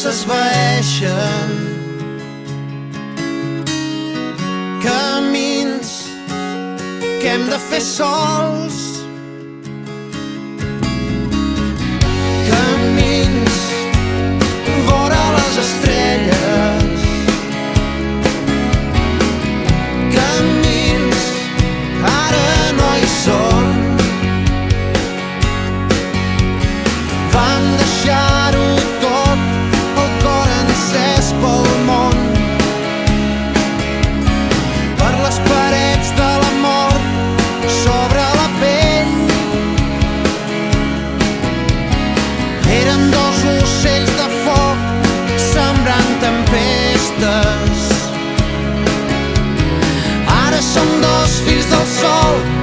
s'esvaeixen, camins que hem de fer sols, camins vora les estrelles, camins que ara no hi són. Vam deixar-ho tot, el cor encès pel món, per les parets de la mort sobre la pell. Eren dos ocells de foc sembrant tempestes. Ara som dos fills del sol